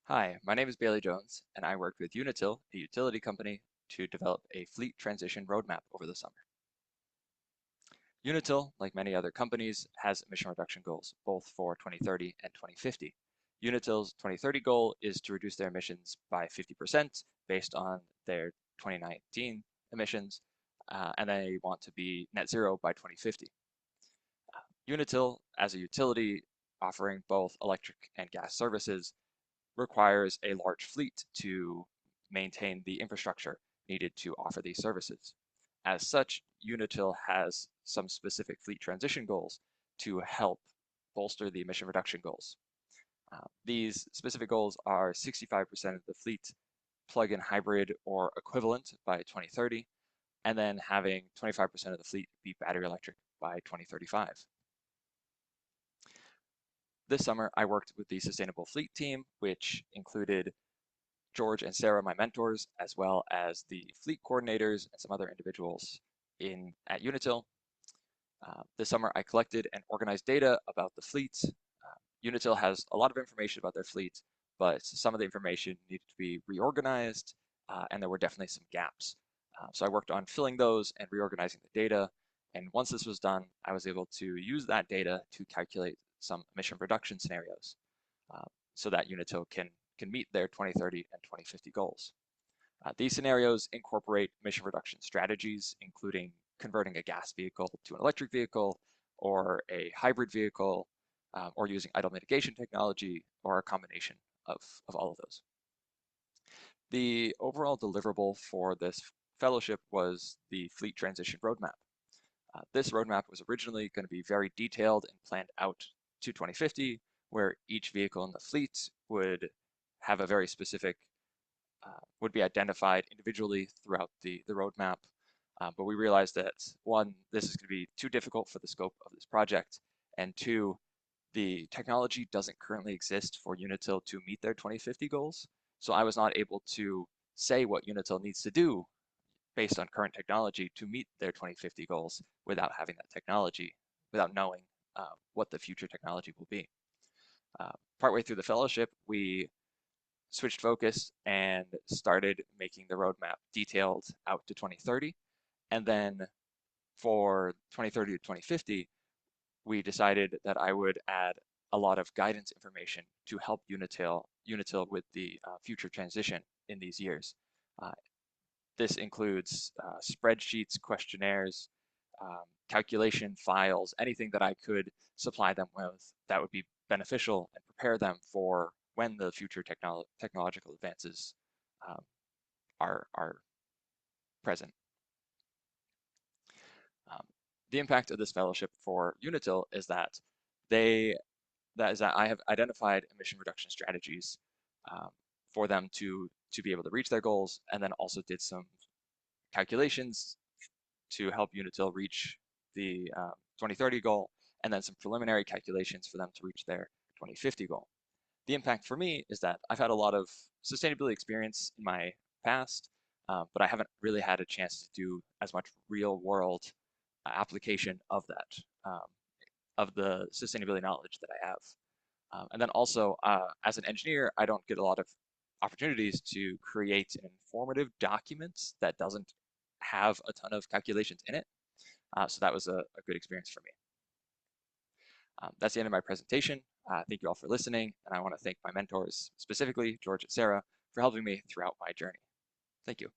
Hi, my name is Bailey Jones, and I worked with Unitil, a utility company, to develop a fleet transition roadmap over the summer. Unitil, like many other companies, has emission reduction goals, both for 2030 and 2050. Unitil's 2030 goal is to reduce their emissions by 50% based on their 2019 emissions, and they want to be net zero by 2050. Unitil, as a utility offering both electric and gas services, requires a large fleet to maintain the infrastructure needed to offer these services. As such, Unitil has some specific fleet transition goals to help bolster the emission reduction goals. These specific goals are 65% of the fleet plug-in hybrid or equivalent by 2030, and then having 25% of the fleet be battery electric by 2035. This summer, I worked with the Sustainable Fleet team, which included George and Sarah, my mentors, as well as the fleet coordinators and some other individuals at Unitil. This summer, I collected and organized data about the fleet. Unitil has a lot of information about their fleet, but some of the information needed to be reorganized, and there were definitely some gaps. So I worked on filling those and reorganizing the data. And once this was done, I was able to use that data to calculate some emission reduction scenarios so that Unitil can meet their 2030 and 2050 goals. These scenarios incorporate emission reduction strategies, including converting a gas vehicle to an electric vehicle or a hybrid vehicle, or using idle mitigation technology, or a combination of all of those. The overall deliverable for this fellowship was the fleet transition roadmap. This roadmap was originally going to be very detailed and planned out to 2050, where each vehicle in the fleet would have a very specific, would be identified individually throughout the roadmap. But we realized that one, this is going to be too difficult for the scope of this project, and two, the technology doesn't currently exist for Unitil to meet their 2050 goals. So I was not able to say what Unitil needs to do based on current technology to meet their 2050 goals without having that technology, without knowing what the future technology will be. Partway through the fellowship, we switched focus and started making the roadmap detailed out to 2030. And then for 2030 to 2050, we decided that I would add a lot of guidance information to help Unitil with the future transition in these years. This includes spreadsheets, questionnaires, calculation files, anything that I could supply them with that would be beneficial and prepare them for when the future technological advances are present. The impact of this fellowship for Unitil is that I have identified emission reduction strategies for them to be able to reach their goals, and then also did some calculations to help Unitil reach the 2030 goal, and then some preliminary calculations for them to reach their 2050 goal. The impact for me is that I've had a lot of sustainability experience in my past, but I haven't really had a chance to do as much real world application of that, of the sustainability knowledge that I have. And then also, as an engineer, I don't get a lot of opportunities to create an informative document that doesn't have a ton of calculations in it. So that was a good experience for me. That's the end of my presentation. Thank you all for listening, and I want to thank my mentors, specifically George and Sarah, for helping me throughout my journey. Thank you.